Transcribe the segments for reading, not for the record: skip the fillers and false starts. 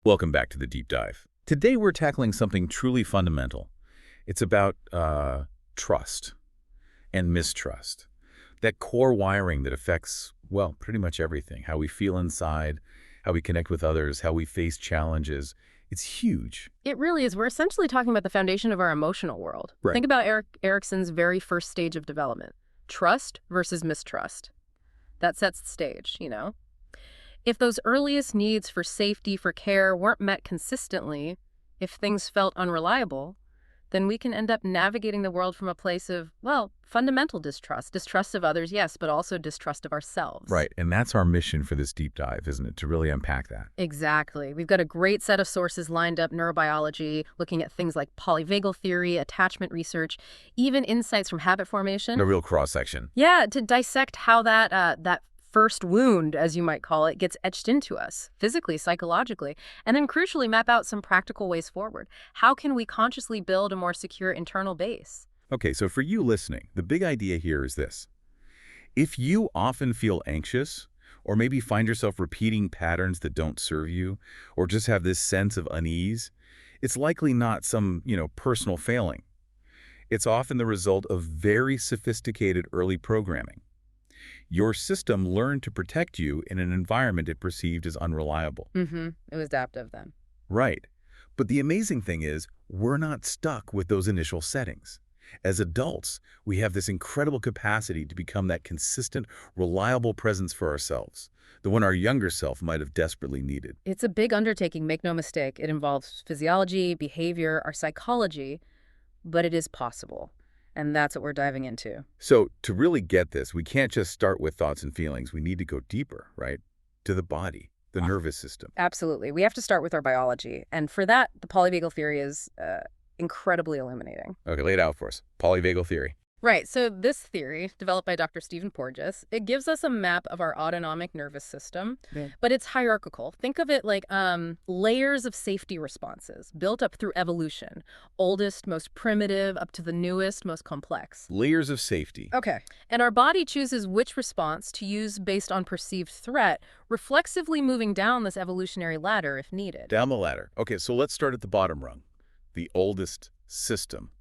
Welcome back to the Deep Dive. Today we're tackling something truly fundamental. It's about trust and mistrust. That core wiring that affects, well, pretty much everything. How we feel inside, how we connect with others, how we face challenges. It's huge. It really is. We're essentially talking about the foundation of our emotional world. Right. Think about Erikson's very first stage of development. Trust versus mistrust. That sets the stage, you know? If those earliest needs for safety, for care, weren't met consistently, if things felt unreliable, then we can end up navigating the world from a place of, well, fundamental distrust. Distrust of others, yes, but also distrust of ourselves. Right, and that's our mission for this deep dive, isn't it? To really unpack that. Exactly. We've got a great set of sources lined up, neurobiology, looking at things like polyvagal theory, attachment research, even insights from habit formation. A real cross-section. Yeah, to dissect how that first wound, as you might call it, gets etched into us, physically, psychologically, and then crucially map out some practical ways forward. How can we consciously build a more secure internal base? Okay, so for you listening, the big idea here is this. If you often feel anxious, or maybe find yourself repeating patterns that don't serve you, or just have this sense of unease, it's likely not some, personal failing. It's often the result of very sophisticated early programming. Your system learned to protect you in an environment it perceived as unreliable. It was adaptive then. Right. But the amazing thing is, we're not stuck with those initial settings. As adults, we have this incredible capacity to become that consistent, reliable presence for ourselves, the one our younger self might have desperately needed. It's a big undertaking, make no mistake. It involves physiology, behavior, our psychology, but it is possible. And that's what we're diving into. So to really get this, we can't just start with thoughts and feelings. We need to go deeper, right? To the body, the nervous system. Absolutely. We have to start with our biology. And for that, the polyvagal theory is incredibly illuminating. Okay, lay it out for us. Polyvagal theory. Right. So this theory, developed by Dr. Stephen Porges, it gives us a map of our autonomic nervous system, but it's hierarchical. Think of it like layers of safety responses built up through evolution, oldest, most primitive, up to the newest, most complex. Layers of safety. Okay. And our body chooses which response to use based on perceived threat, reflexively moving down this evolutionary ladder if needed. Down the ladder. Okay, so let's start at the bottom rung, the oldest system.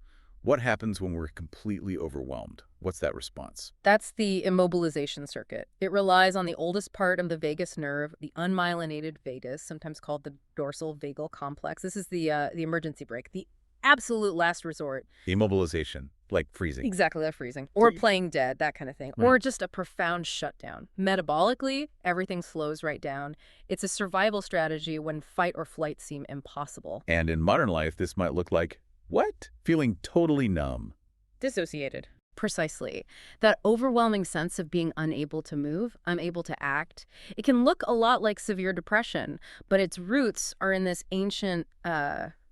What happens when we're completely overwhelmed? What's that response? That's the immobilization circuit. It relies on the oldest part of the vagus nerve, the unmyelinated vagus, sometimes called the dorsal vagal complex. This is the emergency brake, the absolute last resort. Immobilization, like freezing. Exactly, like freezing. Or playing dead, that kind of thing. Right. Or just a profound shutdown. Metabolically, everything slows right down. It's a survival strategy when fight or flight seem impossible. And in modern life, this might look like what? Feeling totally numb. Dissociated. Precisely. That overwhelming sense of being unable to move, unable to act. It can look a lot like severe depression, but its roots are in this ancient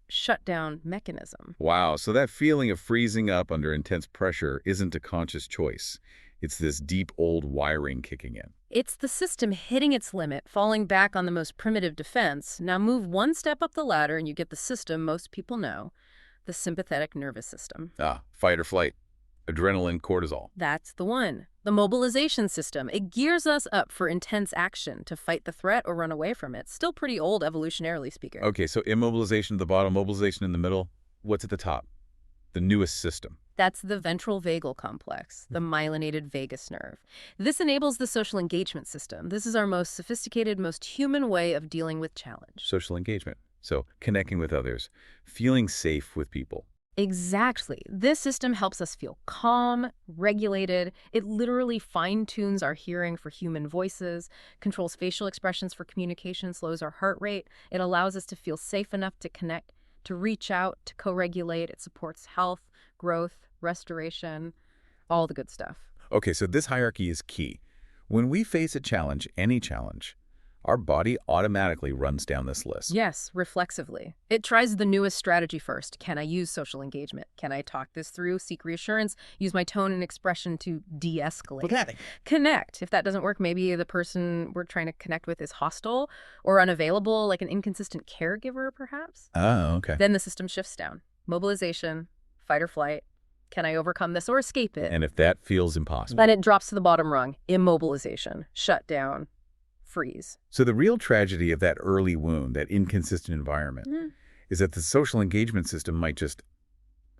shutdown mechanism. Wow, so that feeling of freezing up under intense pressure isn't a conscious choice. It's this deep old wiring kicking in. It's the system hitting its limit, falling back on the most primitive defense. Now move one step up the ladder and you get the system most people know. The sympathetic nervous system. Fight or flight. Adrenaline, cortisol. That's the one. The mobilization system. It gears us up for intense action to fight the threat or run away from it. Still pretty old, evolutionarily speaking. Okay, so immobilization at the bottom, mobilization in the middle. What's at the top? The newest system. That's the ventral vagal complex, the myelinated vagus nerve. This enables the social engagement system. This is our most sophisticated, most human way of dealing with challenge. Social engagement. So connecting with others, feeling safe with people. Exactly. This system helps us feel calm, regulated. It literally fine-tunes our hearing for human voices, controls facial expressions for communication, slows our heart rate. It allows us to feel safe enough to connect, to reach out, to co-regulate. It supports health, growth, restoration, all the good stuff. Okay, so this hierarchy is key. When we face a challenge, any challenge, our body automatically runs down this list. Yes, reflexively. It tries the newest strategy first. Can I use social engagement? Can I talk this through, seek reassurance, use my tone and expression to de-escalate? Connect. If that doesn't work, maybe the person we're trying to connect with is hostile or unavailable, like an inconsistent caregiver, perhaps. Oh, okay. Then the system shifts down. Mobilization, fight or flight. Can I overcome this or escape it? And if that feels impossible? Then it drops to the bottom rung. Immobilization, shut down, freeze. So the real tragedy of that early wound, that inconsistent environment, is that the social engagement system might just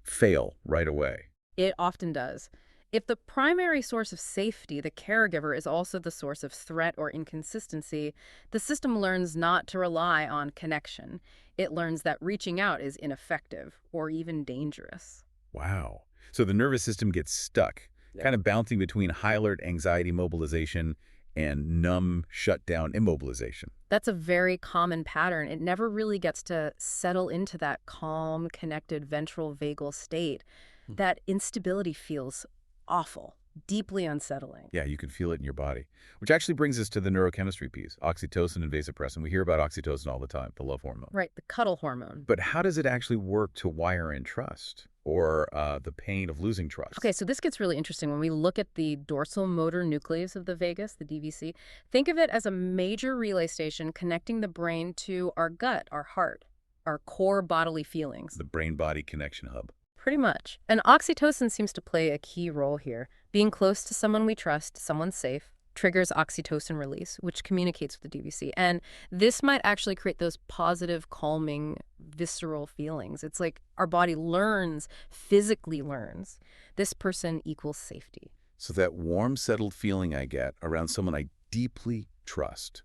fail right away. It often does. If the primary source of safety, the caregiver, is also the source of threat or inconsistency, the system learns not to rely on connection. It learns that reaching out is ineffective or even dangerous. Wow. So the nervous system gets stuck, kind of bouncing between high alert anxiety mobilization and numb shutdown immobilization. That's a very common pattern. It never really gets to settle into that calm, connected ventral vagal state. That instability feels awful, deeply unsettling. Yeah, you can feel it in your body. Which actually brings us to the neurochemistry piece, oxytocin and vasopressin. We hear about oxytocin all the time, the love hormone. Right, the cuddle hormone. But how does it actually work to wire in trust or the pain of losing trust? Okay, so this gets really interesting. When we look at the dorsal motor nucleus of the vagus, the DVC, think of it as a major relay station connecting the brain to our gut, our heart, our core bodily feelings. The brain-body connection hub. Pretty much. And oxytocin seems to play a key role here. Being close to someone we trust, someone safe, triggers oxytocin release, which communicates with the DVC. And this might actually create those positive, calming, visceral feelings. It's like our body learns, physically learns, this person equals safety. So that warm, settled feeling I get around someone I deeply trust.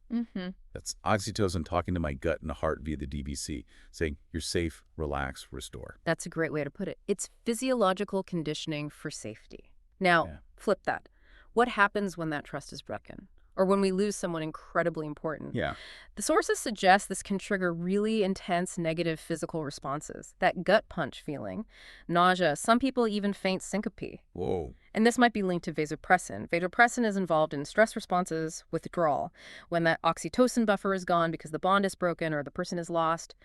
That's oxytocin talking to my gut and heart via the DVC, saying, you're safe, relax, restore. That's a great way to put it. It's physiological conditioning for safety. Now, flip that. What happens when that trust is broken? Or when we lose someone incredibly important? Yeah. The sources suggest this can trigger really intense negative physical responses. That gut punch feeling, nausea, some people even faint syncope. Whoa. And this might be linked to vasopressin. Vasopressin is involved in stress responses, withdrawal. When that oxytocin buffer is gone because the bond is broken or the person is lost,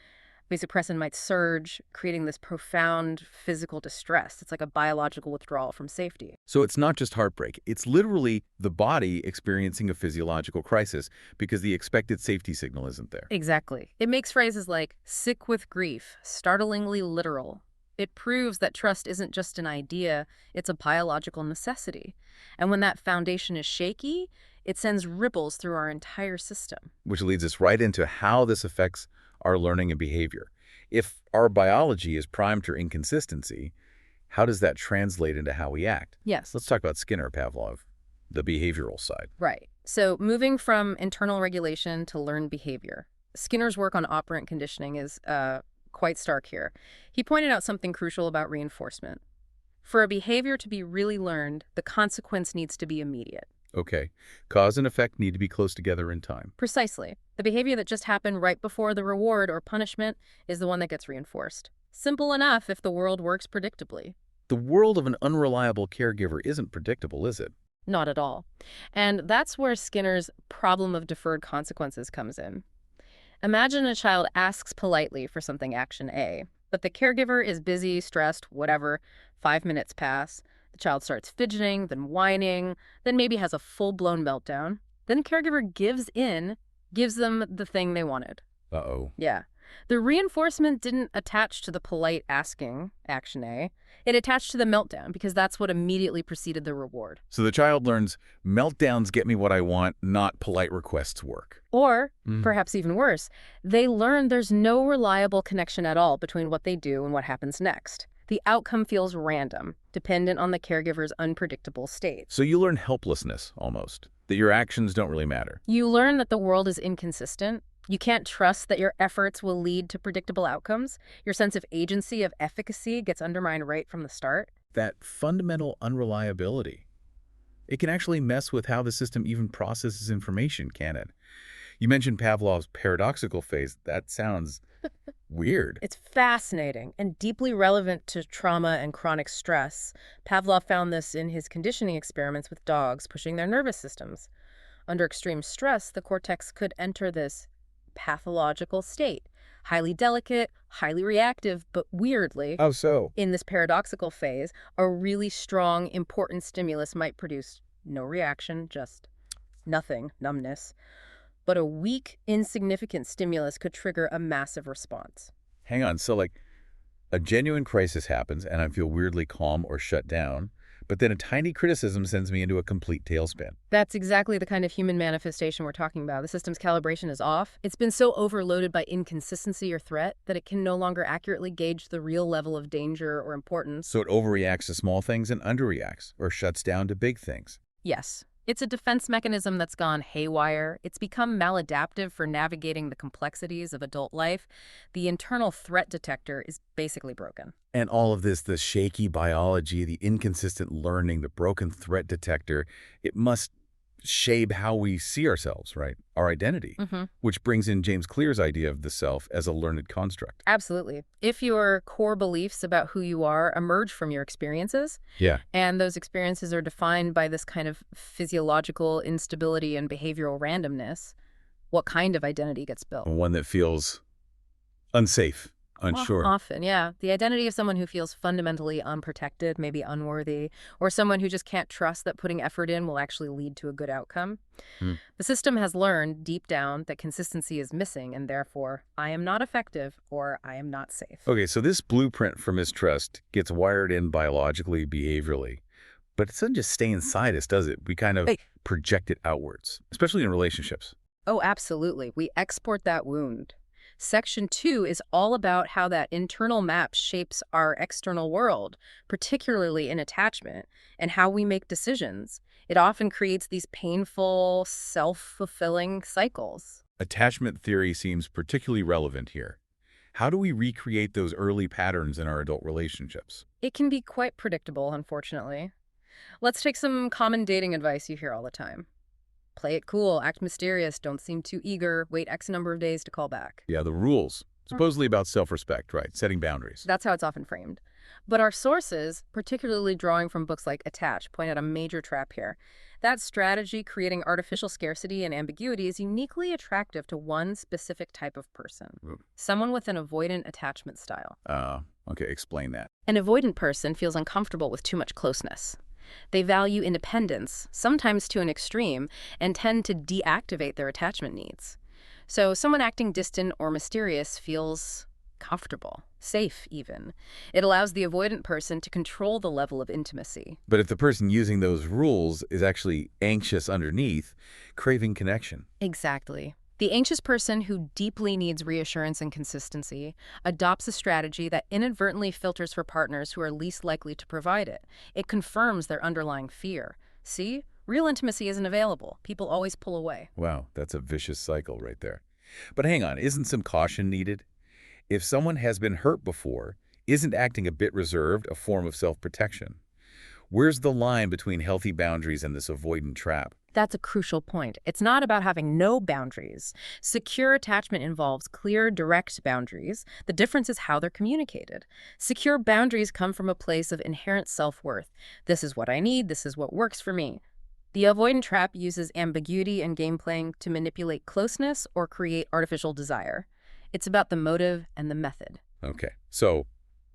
vasopressin might surge, creating this profound physical distress. It's like a biological withdrawal from safety. So it's not just heartbreak. It's literally the body experiencing a physiological crisis because the expected safety signal isn't there. Exactly. It makes phrases like sick with grief startlingly literal. It proves that trust isn't just an idea, it's a biological necessity. And when that foundation is shaky, it sends ripples through our entire system. Which leads us right into how this affects our learning and behavior. If our biology is primed for inconsistency, how does that translate into how we act? Yes. Let's talk about Skinner, Pavlov, the behavioral side. Right. So moving from internal regulation to learned behavior. Skinner's work on operant conditioning is quite stark here. He pointed out something crucial about reinforcement. For a behavior to be really learned, the consequence needs to be immediate. Okay. Cause and effect need to be close together in time. Precisely. The behavior that just happened right before the reward or punishment is the one that gets reinforced. Simple enough if the world works predictably. The world of an unreliable caregiver isn't predictable, is it? Not at all. And that's where Skinner's problem of deferred consequences comes in. Imagine a child asks politely for something action A, but the caregiver is busy, stressed, whatever. 5 minutes pass. The child starts fidgeting, then whining, then maybe has a full-blown meltdown. Then the caregiver gives in, gives them the thing they wanted. Uh-oh. Yeah. The reinforcement didn't attach to the polite asking, action A. It attached to the meltdown because that's what immediately preceded the reward. So the child learns meltdowns get me what I want, not polite requests work. Or, perhaps even worse, they learn there's no reliable connection at all between what they do and what happens next. The outcome feels random, dependent on the caregiver's unpredictable state. So you learn helplessness, almost, that your actions don't really matter. You learn that the world is inconsistent. You can't trust that your efforts will lead to predictable outcomes. Your sense of agency, of efficacy, gets undermined right from the start. That fundamental unreliability, it can actually mess with how the system even processes information, can it? You mentioned Pavlov's paradoxical phase. That sounds weird. It's fascinating and deeply relevant to trauma and chronic stress. Pavlov found this in his conditioning experiments with dogs pushing their nervous systems. Under extreme stress, the cortex could enter this pathological state. Highly delicate, highly reactive, but weirdly, How so? in this paradoxical phase, a really strong, important stimulus might produce no reaction, just nothing, numbness. But a weak, insignificant stimulus could trigger a massive response. Hang on, so like a genuine crisis happens and I feel weirdly calm or shut down, but then a tiny criticism sends me into a complete tailspin. That's exactly the kind of human manifestation we're talking about. The system's calibration is off. It's been so overloaded by inconsistency or threat that it can no longer accurately gauge the real level of danger or importance. So it overreacts to small things and underreacts, or shuts down to big things. Yes. It's a defense mechanism that's gone haywire. It's become maladaptive for navigating the complexities of adult life. The internal threat detector is basically broken. And all of this, the shaky biology, the inconsistent learning, the broken threat detector, it must shape how we see ourselves, right? Our identity, which brings in James Clear's idea of the self as a learned construct. Absolutely. If your core beliefs about who you are emerge from your experiences, Yeah. and those experiences are defined by this kind of physiological instability and behavioral randomness, what kind of identity gets built? One that feels unsafe, unsure. Often, yeah. The identity of someone who feels fundamentally unprotected, maybe unworthy, or someone who just can't trust that putting effort in will actually lead to a good outcome. Mm. The system has learned deep down that consistency is missing, and therefore, I am not effective or I am not safe. Okay, so this blueprint for mistrust gets wired in biologically, behaviorally, but it doesn't just stay inside us, does it? We kind of project it outwards, especially in relationships. Oh, absolutely. We export that wound. Section 2 is all about how that internal map shapes our external world, particularly in attachment, and how we make decisions. It often creates these painful, self-fulfilling cycles. Attachment theory seems particularly relevant here. How do we recreate those early patterns in our adult relationships? It can be quite predictable, unfortunately. Let's take some common dating advice you hear all the time. Play it cool, act mysterious, don't seem too eager, wait X number of days to call back. Yeah, the rules. Supposedly about self-respect, right? Setting boundaries. That's how it's often framed. But our sources, particularly drawing from books like Attach, point out a major trap here. That strategy, creating artificial scarcity and ambiguity, is uniquely attractive to one specific type of person. Someone with an avoidant attachment style. Okay, explain that. An avoidant person feels uncomfortable with too much closeness. They value independence, sometimes to an extreme, and tend to deactivate their attachment needs. So someone acting distant or mysterious feels comfortable, safe even. It allows the avoidant person to control the level of intimacy. But if the person using those rules is actually anxious underneath, craving connection. Exactly. The anxious person who deeply needs reassurance and consistency adopts a strategy that inadvertently filters for partners who are least likely to provide it. It confirms their underlying fear. See? Real intimacy isn't available. People always pull away. Wow, that's a vicious cycle right there. But hang on, isn't some caution needed? If someone has been hurt before, isn't acting a bit reserved a form of self-protection? Where's the line between healthy boundaries and this avoidant trap? That's a crucial point. It's not about having no boundaries. Secure attachment involves clear, direct boundaries. The difference is how they're communicated. Secure boundaries come from a place of inherent self-worth. This is what I need. This is what works for me. The avoidant trap uses ambiguity and game playing to manipulate closeness or create artificial desire. It's about the motive and the method. Okay, so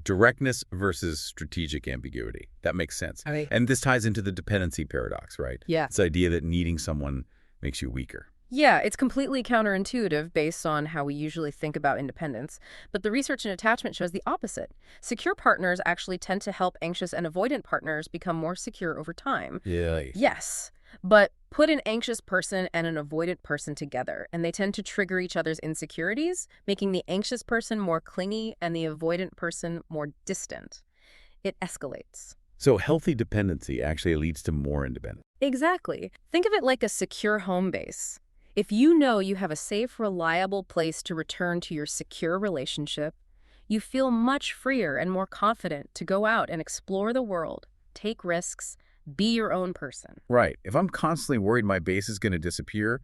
directness versus strategic ambiguity. That makes sense. Okay. And this ties into the dependency paradox, right? Yeah. This idea that needing someone makes you weaker. Yeah, it's completely counterintuitive based on how we usually think about independence, but the research in attachment shows the opposite. Secure partners actually tend to help anxious and avoidant partners become more secure over time. Yeah. Yes, but put an anxious person and an avoidant person together, and they tend to trigger each other's insecurities, making the anxious person more clingy and the avoidant person more distant. It escalates. So healthy dependency actually leads to more independence. Exactly. Think of it like a secure home base. If you know you have a safe, reliable place to return to your secure relationship, you feel much freer and more confident to go out and explore the world, take risks, be your own person. Right. If I'm constantly worried my base is going to disappear,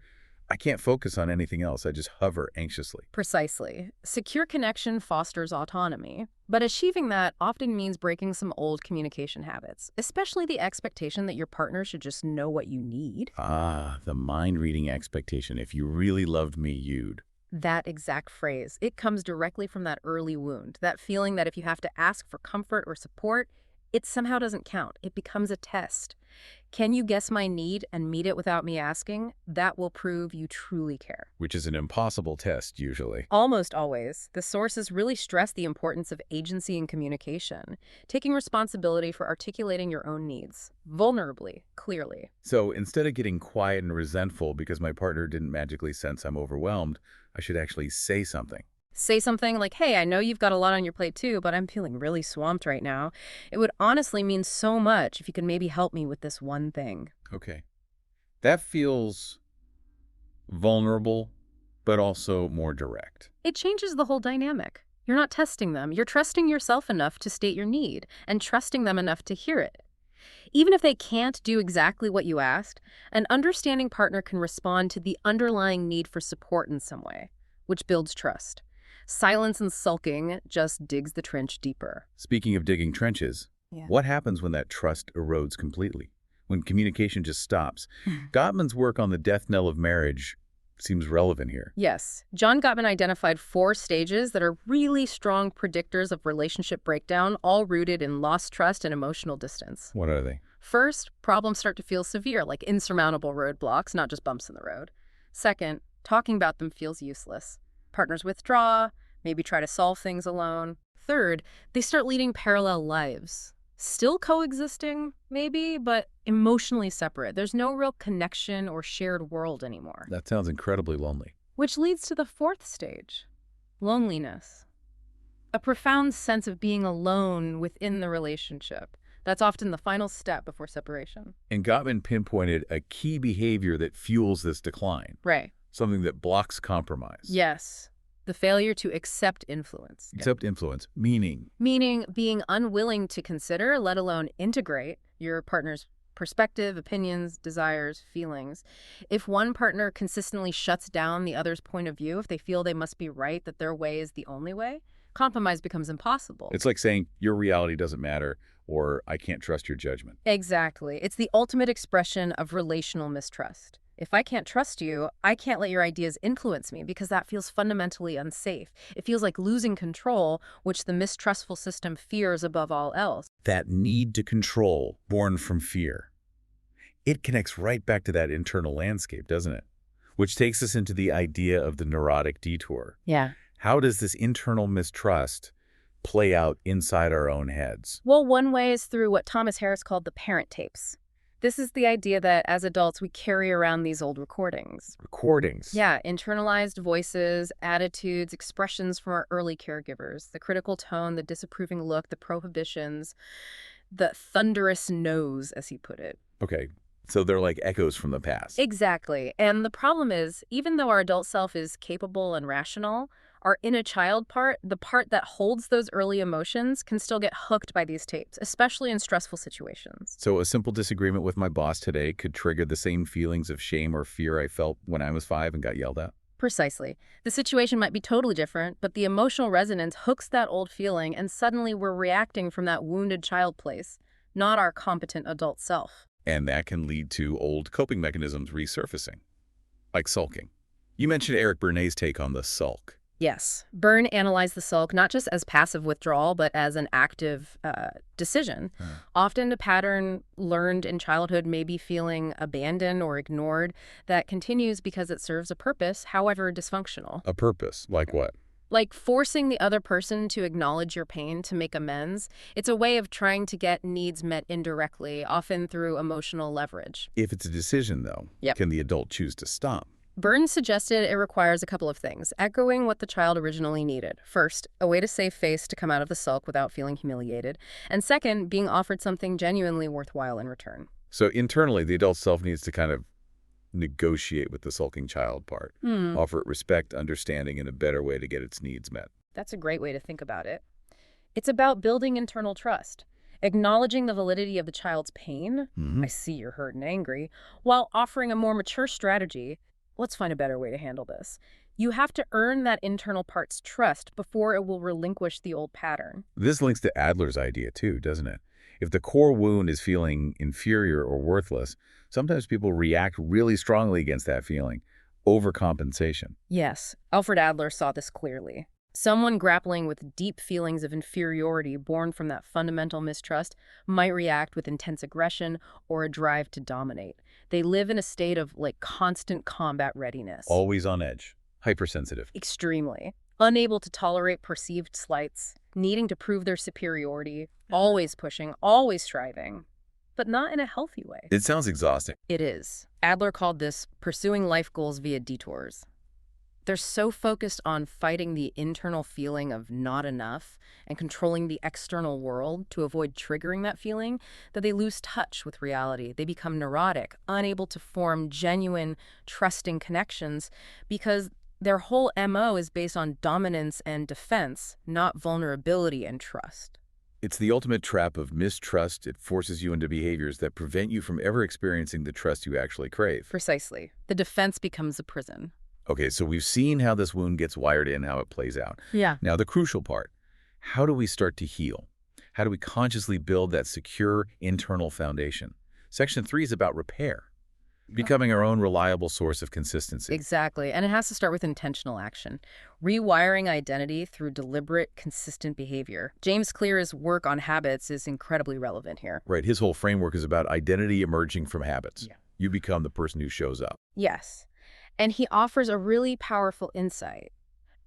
I can't focus on anything else. I just hover anxiously. Precisely. Secure connection fosters autonomy, but achieving that often means breaking some old communication habits, especially the expectation that your partner should just know what you need. Ah, the mind-reading expectation. If you really loved me, you'd. That exact phrase. It comes directly from that early wound, that feeling that if you have to ask for comfort or support, it somehow doesn't count. It becomes a test. Can you guess my need and meet it without me asking? That will prove you truly care. Which is an impossible test, usually. Almost always, the sources really stress the importance of agency and communication, taking responsibility for articulating your own needs, vulnerably, clearly. So instead of getting quiet and resentful because my partner didn't magically sense I'm overwhelmed, I should actually say something. Say something like, hey, I know you've got a lot on your plate too, but I'm feeling really swamped right now. It would honestly mean so much if you could maybe help me with this one thing. Okay. That feels vulnerable, but also more direct. It changes the whole dynamic. You're not testing them. You're trusting yourself enough to state your need and trusting them enough to hear it. Even if they can't do exactly what you asked, an understanding partner can respond to the underlying need for support in some way, which builds trust. Silence and sulking just digs the trench deeper. Speaking of digging trenches, what happens when that trust erodes completely? When communication just stops? Gottman's work on the death knell of marriage seems relevant here. Yes. John Gottman identified 4 stages that are really strong predictors of relationship breakdown, all rooted in lost trust and emotional distance. What are they? First, problems start to feel severe, like insurmountable roadblocks, not just bumps in the road. Second, talking about them feels useless. Partners withdraw, maybe try to solve things alone. Third, they start leading parallel lives. Still coexisting, maybe, but emotionally separate. There's no real connection or shared world anymore. That sounds incredibly lonely. Which leads to the 4th stage, loneliness. A profound sense of being alone within the relationship. That's often the final step before separation. And Gottman pinpointed a key behavior that fuels this decline. Right. Something that blocks compromise. Yes. The failure to accept influence. Accept influence, meaning? Meaning being unwilling to consider, let alone integrate, your partner's perspective, opinions, desires, feelings. If one partner consistently shuts down the other's point of view, if they feel they must be right, that their way is the only way, compromise becomes impossible. It's like saying, your reality doesn't matter, or I can't trust your judgment. Exactly. It's the ultimate expression of relational mistrust. If I can't trust you, I can't let your ideas influence me because that feels fundamentally unsafe. It feels like losing control, which the mistrustful system fears above all else. That need to control, born from fear. It connects right back to that internal landscape, doesn't it? Which takes us into the idea of the neurotic detour. Yeah. How does this internal mistrust play out inside our own heads? Well, one way is through what Thomas Harris called the parent tapes. This is the idea that as adults, we carry around these old recordings. Recordings? Yeah, internalized voices, attitudes, expressions from our early caregivers, the critical tone, the disapproving look, the prohibitions, the thunderous no's, as he put it. Okay, so they're like echoes from the past. Exactly. And the problem is, even though our adult self is capable and rational, our inner child part, the part that holds those early emotions, can still get hooked by these tapes, especially in stressful situations. So a simple disagreement with my boss today could trigger the same feelings of shame or fear I felt when I was 5 and got yelled at? Precisely. The situation might be totally different, but the emotional resonance hooks that old feeling, and suddenly we're reacting from that wounded child place, not our competent adult self. And that can lead to old coping mechanisms resurfacing, like sulking. You mentioned Eric Bernays' take on the sulk. Yes. Byrne analyzed the sulk not just as passive withdrawal, but as an active decision. Often a pattern learned in childhood may be feeling abandoned or ignored that continues because it serves a purpose, however dysfunctional. A purpose? Like what? Like forcing the other person to acknowledge your pain to make amends. It's a way of trying to get needs met indirectly, often through emotional leverage. If it's a decision, though, can the adult choose to stop? Burns suggested it requires a couple of things, echoing what the child originally needed. First, a way to save face to come out of the sulk without feeling humiliated. And second, being offered something genuinely worthwhile in return. So internally, the adult self needs to kind of negotiate with the sulking child part, offer it respect, understanding, and a better way to get its needs met. That's a great way to think about it. It's about building internal trust, acknowledging the validity of the child's pain, I see you're hurt and angry, while offering a more mature strategy. Let's find a better way to handle this. You have to earn that internal part's trust before it will relinquish the old pattern. This links to Adler's idea too, doesn't it? If the core wound is feeling inferior or worthless, sometimes people react really strongly against that feeling, overcompensation. Yes, Alfred Adler saw this clearly. Someone grappling with deep feelings of inferiority born from that fundamental mistrust might react with intense aggression or a drive to dominate. They live in a state of constant combat readiness. Always on edge. Hypersensitive. Extremely. Unable to tolerate perceived slights, needing to prove their superiority, always pushing, always striving, but not in a healthy way. It sounds exhausting. It is. Adler called this pursuing life goals via detours. They're so focused on fighting the internal feeling of not enough and controlling the external world to avoid triggering that feeling that they lose touch with reality. They become neurotic, unable to form genuine, trusting connections because their whole MO is based on dominance and defense, not vulnerability and trust. It's the ultimate trap of mistrust. It forces you into behaviors that prevent you from ever experiencing the trust you actually crave. Precisely. The defense becomes a prison. Okay, so we've seen how this wound gets wired in, how it plays out. Yeah. Now, the crucial part, how do we start to heal? How do we consciously build that secure internal foundation? Section 3 is about repair, becoming our own reliable source of consistency. Exactly. And it has to start with intentional action. Rewiring identity through deliberate, consistent behavior. James Clear's work on habits is incredibly relevant here. Right, his whole framework is about identity emerging from habits. Yeah. You become the person who shows up. Yes. And he offers a really powerful insight.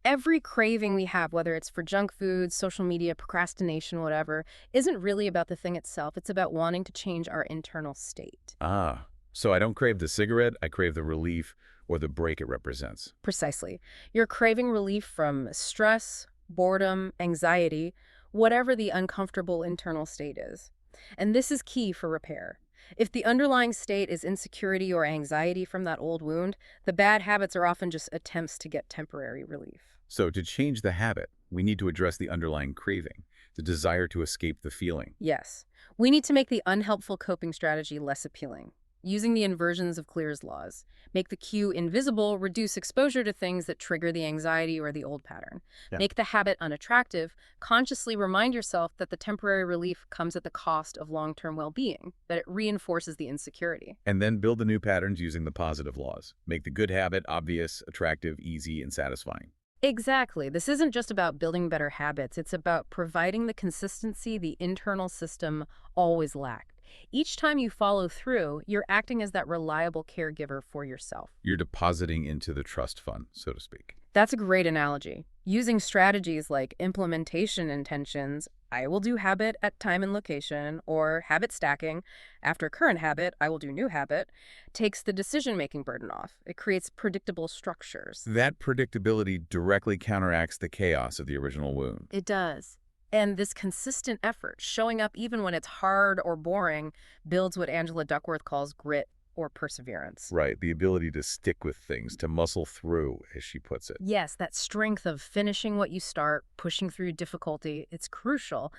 Every craving we have, whether it's for junk food, social media, procrastination, whatever, isn't really about the thing itself. It's about wanting to change our internal state. Ah, so I don't crave the cigarette, I crave the relief or the break it represents. Precisely. You're craving relief from stress, boredom, anxiety, whatever the uncomfortable internal state is. And this is key for repair. If the underlying state is insecurity or anxiety from that old wound, the bad habits are often just attempts to get temporary relief. So to change the habit, we need to address the underlying craving, the desire to escape the feeling. Yes, we need to make the unhelpful coping strategy less appealing. Using the inversions of Clear's laws. Make the cue invisible, reduce exposure to things that trigger the anxiety or the old pattern. Yeah. Make the habit unattractive. Consciously remind yourself that the temporary relief comes at the cost of long-term well-being, that it reinforces the insecurity. And then build the new patterns using the positive laws. Make the good habit obvious, attractive, easy, and satisfying. Exactly. This isn't just about building better habits. It's about providing the consistency the internal system always lacked. Each time you follow through, you're acting as that reliable caregiver for yourself. You're depositing into the trust fund, so to speak. That's a great analogy. Using strategies like implementation intentions, I will do habit at time and location, or habit stacking, after current habit, I will do new habit, takes the decision-making burden off. It creates predictable structures. That predictability directly counteracts the chaos of the original wound. It does. And this consistent effort, showing up even when it's hard or boring, builds what Angela Duckworth calls grit or perseverance. Right, the ability to stick with things, to muscle through, as she puts it. Yes, that strength of finishing what you start, pushing through difficulty, it's crucial.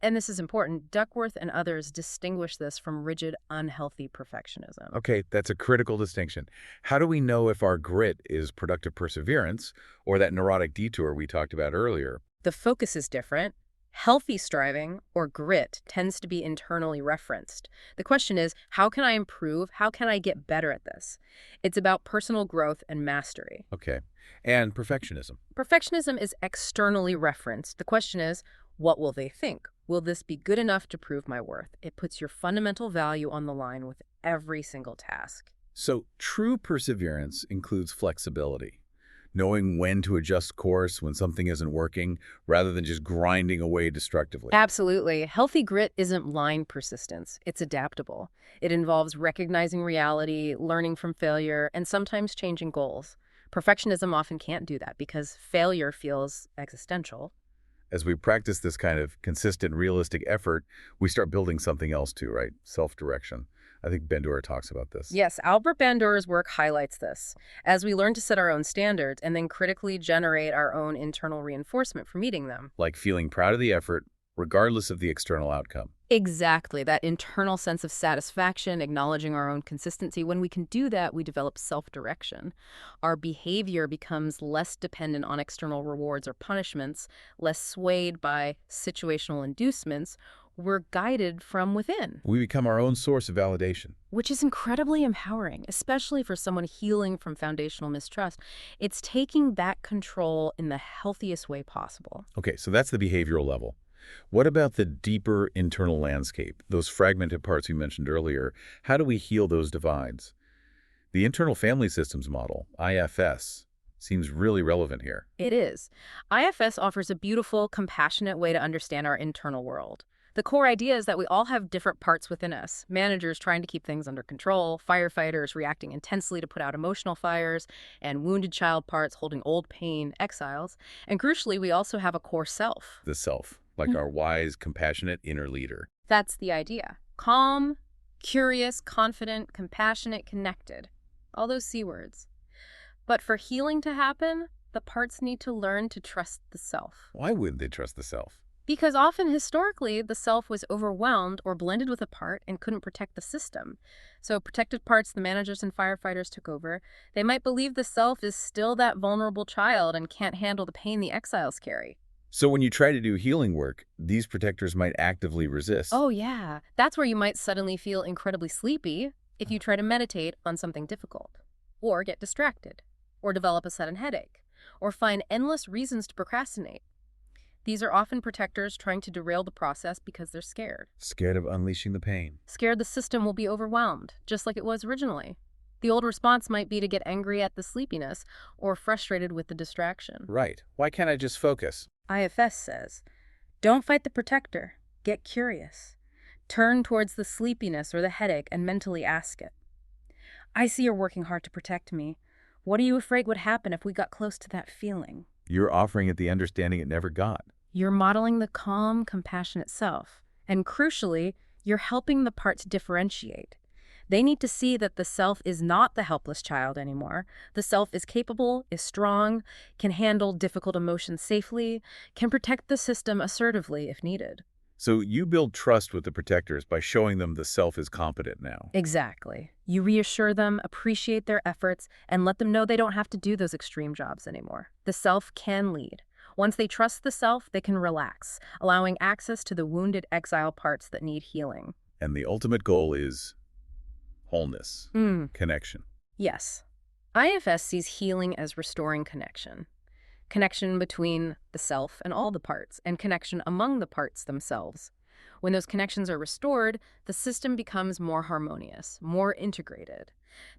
And this is important, Duckworth and others distinguish this from rigid, unhealthy perfectionism. Okay, that's a critical distinction. How do we know if our grit is productive perseverance or that neurotic detour we talked about earlier? The focus is different. Healthy striving, or grit, tends to be internally referenced. The question is, how can I improve? How can I get better at this? It's about personal growth and mastery. Okay, and perfectionism. Perfectionism is externally referenced. The question is, what will they think? Will this be good enough to prove my worth? It puts your fundamental value on the line with every single task. So true perseverance includes flexibility. Knowing when to adjust course when something isn't working, rather than just grinding away destructively. Absolutely. Healthy grit isn't blind persistence. It's adaptable. It involves recognizing reality, learning from failure, and sometimes changing goals. Perfectionism often can't do that because failure feels existential. As we practice this kind of consistent, realistic effort, we start building something else too, right? Self-direction. I think Bandura talks about this. Yes, Albert Bandura's work highlights this. As we learn to set our own standards and then critically generate our own internal reinforcement for meeting them. Like feeling proud of the effort, regardless of the external outcome. Exactly, that internal sense of satisfaction, acknowledging our own consistency. When we can do that, we develop self-direction. Our behavior becomes less dependent on external rewards or punishments, less swayed by situational inducements, We're guided from within, We become our own source of validation. which is incredibly empowering, especially for someone healing from foundational mistrust. It's taking back control in the healthiest way possible. Okay, so that's the behavioral level. What about the deeper internal landscape, those fragmented parts we mentioned earlier? How do we heal those divides? The internal family systems model, IFS, seems really relevant here. It is. IFS offers a beautiful, compassionate way to understand our internal world. The core idea is that we all have different parts within us. Managers trying to keep things under control, firefighters reacting intensely to put out emotional fires, and wounded child parts holding old pain, exiles. And crucially, we also have a core self. The self, like our wise, compassionate inner leader. That's the idea. Calm, curious, confident, compassionate, connected. All those C words. But for healing to happen, the parts need to learn to trust the self. Why wouldn't they trust the self? Because often, historically, the self was overwhelmed or blended with a part and couldn't protect the system. So protected parts the managers and firefighters took over. They might believe the self is still that vulnerable child and can't handle the pain the exiles carry. So when you try to do healing work, these protectors might actively resist. Oh, yeah. That's where you might suddenly feel incredibly sleepy if you try to meditate on something difficult, or get distracted, or develop a sudden headache, or find endless reasons to procrastinate. These are often protectors trying to derail the process because they're scared. Scared of unleashing the pain. Scared the system will be overwhelmed, just like it was originally. The old response might be to get angry at the sleepiness or frustrated with the distraction. Right. Why can't I just focus? IFS says, don't fight the protector. Get curious. Turn towards the sleepiness or the headache and mentally ask it. I see you're working hard to protect me. What are you afraid would happen if we got close to that feeling? You're offering it the understanding it never got. You're modeling the calm, compassionate self. And crucially, you're helping the parts differentiate. They need to see that the self is not the helpless child anymore. The self is capable, is strong, can handle difficult emotions safely, can protect the system assertively if needed. So you build trust with the protectors by showing them the self is competent now. Exactly. You reassure them, appreciate their efforts, and let them know they don't have to do those extreme jobs anymore. The self can lead. Once they trust the self, they can relax, allowing access to the wounded exile parts that need healing. And the ultimate goal is wholeness, connection. Yes. IFS sees healing as restoring connection. Connection between the self and all the parts, and connection among the parts themselves. When those connections are restored, the system becomes more harmonious, more integrated.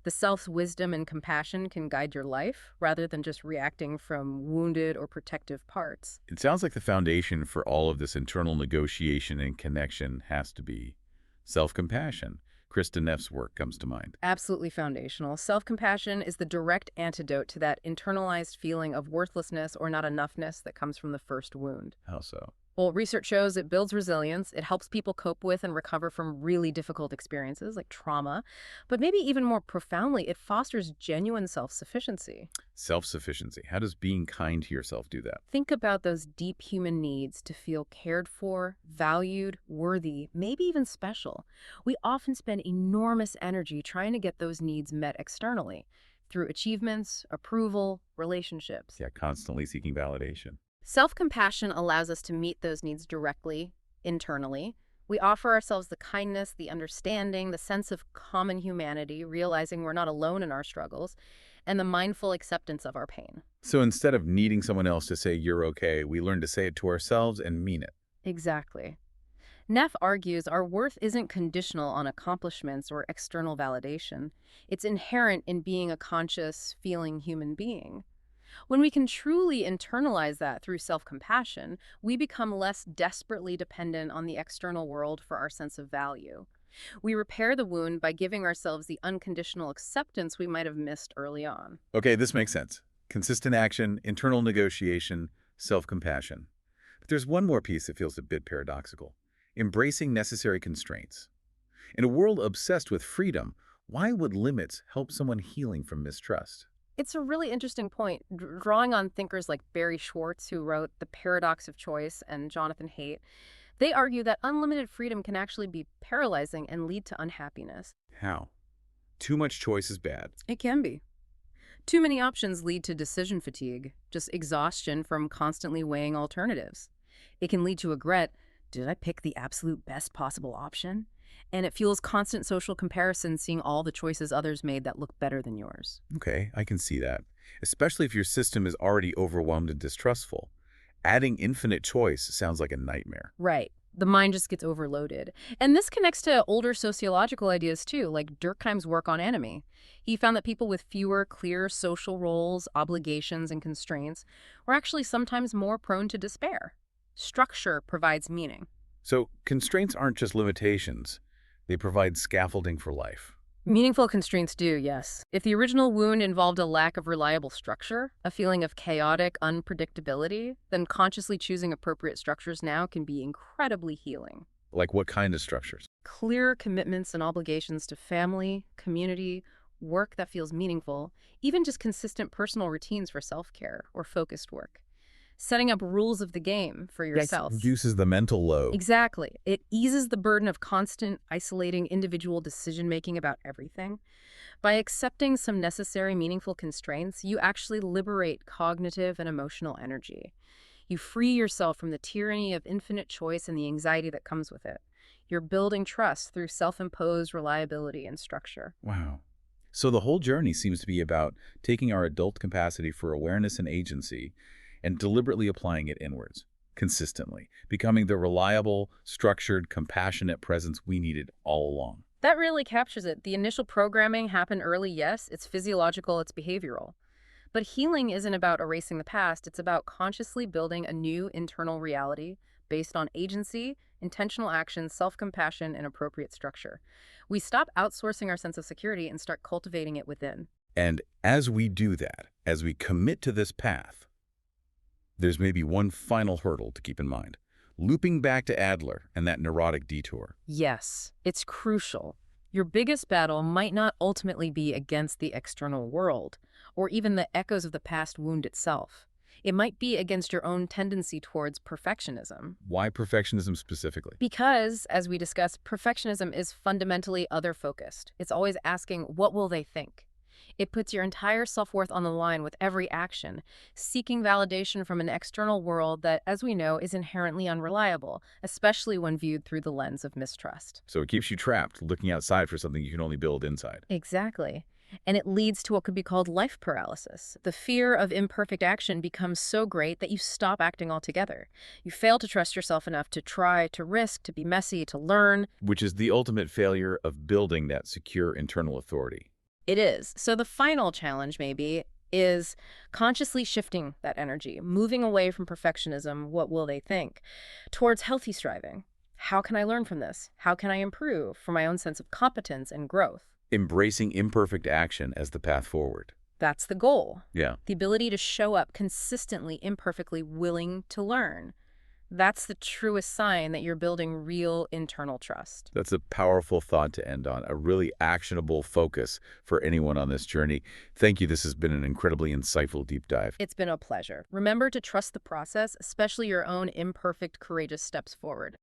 The self's wisdom and compassion can guide your life rather than just reacting from wounded or protective parts. It sounds like the foundation for all of this internal negotiation and connection has to be self-compassion. Krista Neff's work comes to mind. Absolutely foundational. Self-compassion is the direct antidote to that internalized feeling of worthlessness or not enoughness that comes from the first wound. How so? Well, research shows it builds resilience, it helps people cope with and recover from really difficult experiences like trauma, but maybe even more profoundly, it fosters genuine self-sufficiency. Self-sufficiency. How does being kind to yourself do that? Think about those deep human needs to feel cared for, valued, worthy, maybe even special. We often spend enormous energy trying to get those needs met externally, through achievements, approval, relationships. Yeah, constantly seeking validation. Self-compassion allows us to meet those needs directly, internally. We offer ourselves the kindness, the understanding, the sense of common humanity, realizing we're not alone in our struggles, and the mindful acceptance of our pain. So instead of needing someone else to say you're okay, we learn to say it to ourselves and mean it. Exactly. Neff argues our worth isn't conditional on accomplishments or external validation. It's inherent in being a conscious, feeling human being. When we can truly internalize that through self-compassion, we become less desperately dependent on the external world for our sense of value. We repair the wound by giving ourselves the unconditional acceptance we might have missed early on. Okay, this makes sense. Consistent action, internal negotiation, self-compassion. But there's one more piece that feels a bit paradoxical. Embracing necessary constraints. In a world obsessed with freedom, why would limits help someone healing from mistrust? It's a really interesting point. Drawing on thinkers like Barry Schwartz, who wrote The Paradox of Choice, and Jonathan Haidt, they argue that unlimited freedom can actually be paralyzing and lead to unhappiness. How? Too much choice is bad. It can be. Too many options lead to decision fatigue, just exhaustion from constantly weighing alternatives. It can lead to regret, Did I pick the absolute best possible option? And it fuels constant social comparison, seeing all the choices others made that look better than yours. Okay, I can see that. Especially if your system is already overwhelmed and distrustful. Adding infinite choice sounds like a nightmare. Right. The mind just gets overloaded. And this connects to older sociological ideas too, like Durkheim's work on enemy. He found that people with fewer clear social roles, obligations, and constraints were actually sometimes more prone to despair. Structure provides meaning. So constraints aren't just limitations. They provide scaffolding for life. Meaningful constraints do, yes. If the original wound involved a lack of reliable structure, a feeling of chaotic unpredictability, then consciously choosing appropriate structures now can be incredibly healing. Like what kind of structures? Clear commitments and obligations to family, community, work that feels meaningful, even just consistent personal routines for self-care or focused work. Setting up rules of the game for yourself. Reduces the mental load. Exactly. It eases the burden of constant, isolating individual decision-making about everything. By accepting some necessary, meaningful constraints, you actually liberate cognitive and emotional energy. You free yourself from the tyranny of infinite choice and the anxiety that comes with it. You're building trust through self-imposed reliability and structure. Wow. So the whole journey seems to be about taking our adult capacity for awareness and agency and deliberately applying it inwards, consistently, becoming the reliable, structured, compassionate presence we needed all along. That really captures it. The initial programming happened early, yes. It's physiological, it's behavioral. But healing isn't about erasing the past. It's about consciously building a new internal reality based on agency, intentional action, self-compassion, and appropriate structure. We stop outsourcing our sense of security and start cultivating it within. And as we do that, as we commit to this path, there's maybe one final hurdle to keep in mind. Looping back to Adler and that neurotic detour. Yes, it's crucial. Your biggest battle might not ultimately be against the external world, or even the echoes of the past wound itself. It might be against your own tendency towards perfectionism. Why perfectionism specifically? Because, as we discussed, perfectionism is fundamentally other-focused. It's always asking, what will they think? It puts your entire self-worth on the line with every action, seeking validation from an external world that, as we know, is inherently unreliable, especially when viewed through the lens of mistrust. So it keeps you trapped, looking outside for something you can only build inside. Exactly. And it leads to what could be called life paralysis. The fear of imperfect action becomes so great that you stop acting altogether. You fail to trust yourself enough to try, to risk, to be messy, to learn. Which is the ultimate failure of building that secure internal authority. It is. So the final challenge, maybe, is consciously shifting that energy, moving away from perfectionism, what will they think, towards healthy striving. How can I learn from this? How can I improve for my own sense of competence and growth? Embracing imperfect action as the path forward. That's the goal. Yeah. The ability to show up consistently, imperfectly, willing to learn. That's the truest sign that you're building real internal trust. That's a powerful thought to end on, a really actionable focus for anyone on this journey. Thank you. This has been an incredibly insightful deep dive. It's been a pleasure. Remember to trust the process, especially your own imperfect, courageous steps forward.